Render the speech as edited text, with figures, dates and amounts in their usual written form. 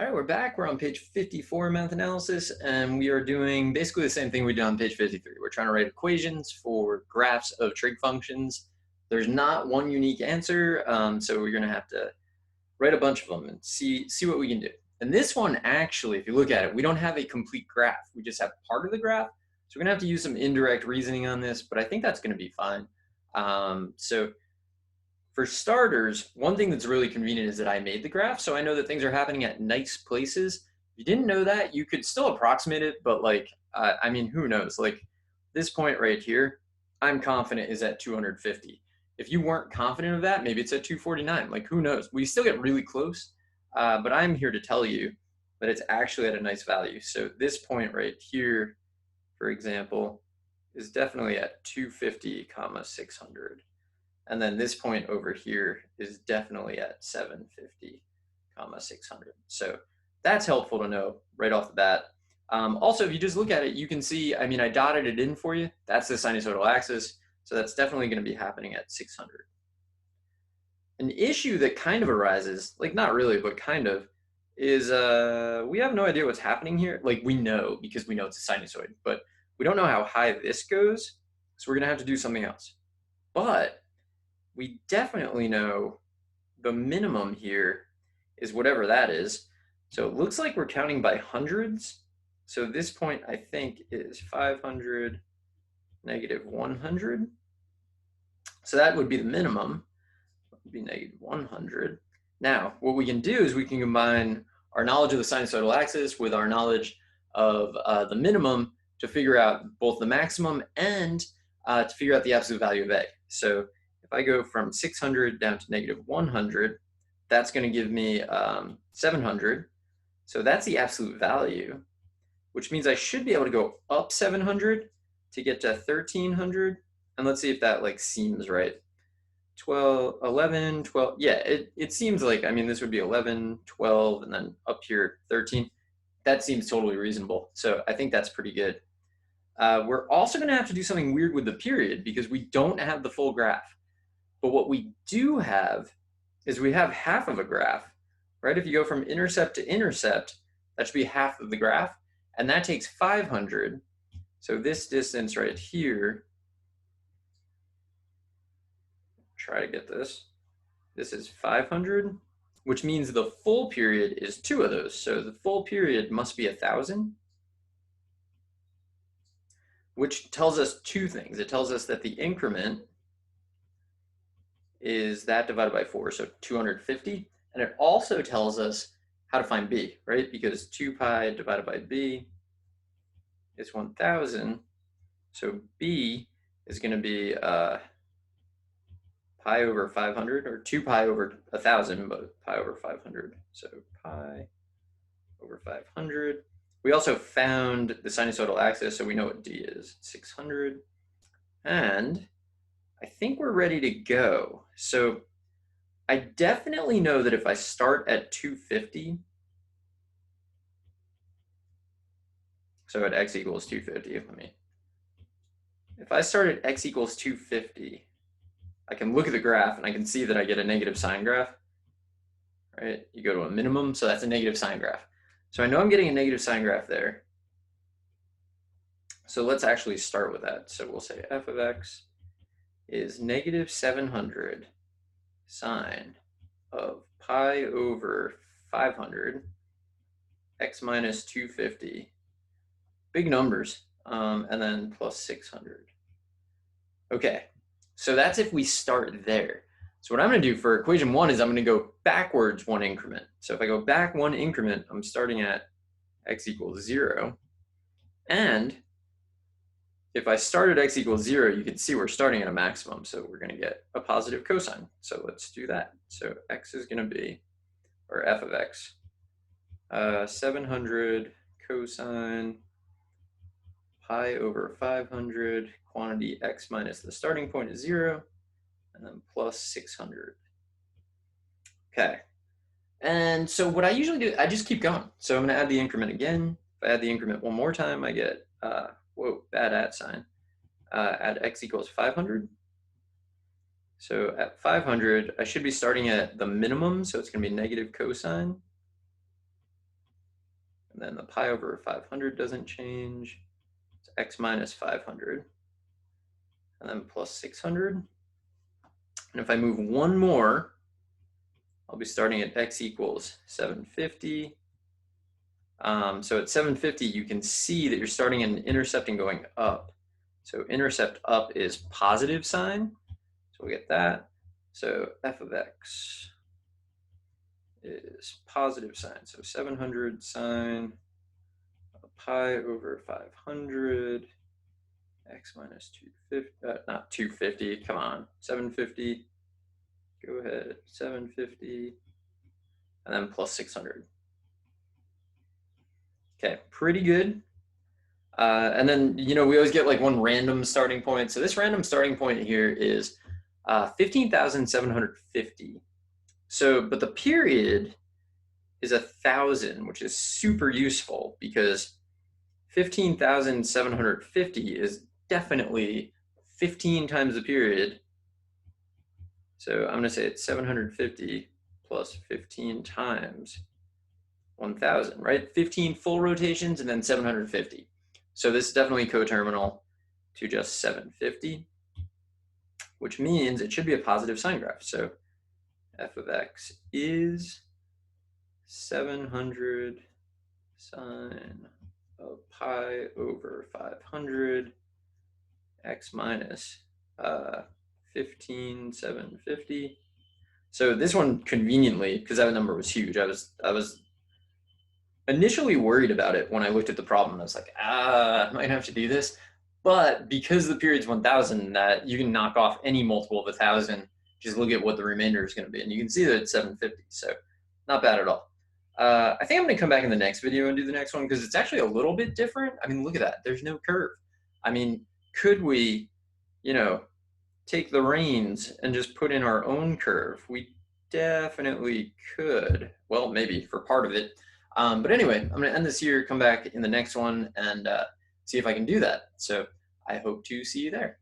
All right, we're back. We're on page 54 in math analysis, and we are doing basically the same thing we did on page 53. We're trying to write equations for graphs of trig functions. There's not one unique answer, so we're going to have to write a bunch of them and see what we can do. And this one, actually, if you look at it, we don't have a complete graph. We just have part of the graph. So we're going to have to use some indirect reasoning on this, but I think that's going to be fine. So for starters, one thing that's really convenient is that I made the graph, so I know that things are happening at nice places. If you didn't know that, you could still approximate it, but I mean, who knows? Like this point right here, I'm confident is at 250. If you weren't confident of that, maybe it's at 249. Like who knows? We still get really close, but I'm here to tell you that it's actually at a nice value. So this point right here, for example, is definitely at 250, 600. And then this point over here is definitely at 750, 600. So that's helpful to know right off the bat. Also, if you just look at it, you can see, I mean, I dotted it in for you. That's the sinusoidal axis. So that's definitely going to be happening at 600. An issue that kind of arises, like not really, but kind of, is we have no idea what's happening here. Like we know because we know it's a sinusoid, but we don't know how high this goes. So we're going to have to do something else. But we definitely know the minimum here is whatever that is. So it looks like we're counting by hundreds. So this point, I think, is 500, negative 100. So that would be the minimum. It would be negative 100. Now, what we can do is we can combine our knowledge of the sinusoidal axis with our knowledge of the minimum to figure out both the maximum and to figure out the absolute value of A. So if I go from 600 down to negative 100, that's going to give me 700. So that's the absolute value, which means I should be able to go up 700 to get to 1300. And let's see if that like seems right. 12, 11, 12. Yeah, it seems like, I mean, this would be 11, 12, and then up here 13. That seems totally reasonable. So I think that's pretty good. We're also going to have to do something weird with the period because we don't have the full graph. But what we do have is we have half of a graph, right? If you go from intercept to intercept, that should be half of the graph, and that takes 500. So this distance right here, try to get this. This is 500, which means the full period is 2 of those. So the full period must be 1,000, which tells us 2 things. It tells us that the increment is that divided by 4, so 250. And it also tells us how to find b, right? Because 2 pi divided by b is 1,000. So b is going to be pi over 500, or 2 pi over 1,000, but pi over 500. So pi over 500. We also found the sinusoidal axis, so we know what d is, 600. And I think we're ready to go. So I definitely know that if I start at 250, so at x equals 250, if I start at x equals 250, I can look at the graph and I can see that I get a negative sign graph, right? You go to a minimum, so that's a negative sign graph. So I know I'm getting a negative sign graph there. So let's actually start with that. So we'll say f of x is negative 700 sine of pi over 500 x minus 250, big numbers, and then plus 600. Okay, so that's if we start there. So what I'm going to do for equation 1 is I'm going to go backwards 1 increment. So if I go back 1 increment, I'm starting at x equals 0. And if I start at x equals 0, you can see we're starting at a maximum. So we're going to get a positive cosine. So let's do that. So x is going to be, or f of x, 700 cosine pi over 500, quantity x minus the starting point is 0, and then plus 600. Okay. And so what I usually do, I just keep going. So I'm going to add the increment again. If I add the increment one more time, I get, whoa, bad at sign. Add x equals 500. So at 500, I should be starting at the minimum, so it's going to be negative cosine. And then the pi over 500 doesn't change. It's x minus 500. And then plus 600. And if I move one more, I'll be starting at x equals 750. So at 750, you can see that you're starting and intercepting going up. So intercept up is positive sign. So we'll get that. So f of x is positive sign. So 700 sine pi over 500, x minus 250, not 250, come on, 750. Go ahead, 750, and then plus 600. Okay, pretty good. And then, we always get like one random starting point. So this random starting point here is 15,750. So, but the period is 1,000, which is super useful because 15,750 is definitely 15 times the period. So I'm going to say it's 750 plus 15 times 1,000, right? 15 full rotations and then 750. So this is definitely coterminal to just 750, which means it should be a positive sine graph. So f of x is 700 sine of pi over 500 x minus 15,750. So this one conveniently, because that number was huge, I was initially worried about it when I looked at the problem. I was like, I might have to do this. But because the period's 1,000, that you can knock off any multiple of 1,000, just look at what the remainder is going to be. And you can see that it's 750, so not bad at all. I think I'm going to come back in the next video and do the next one because it's actually a little bit different. I mean, look at that. There's no curve. I mean, could we, take the reins and just put in our own curve? We definitely could. Well, maybe for part of it. But anyway, I'm going to end this here, come back in the next one, and see if I can do that. So I hope to see you there.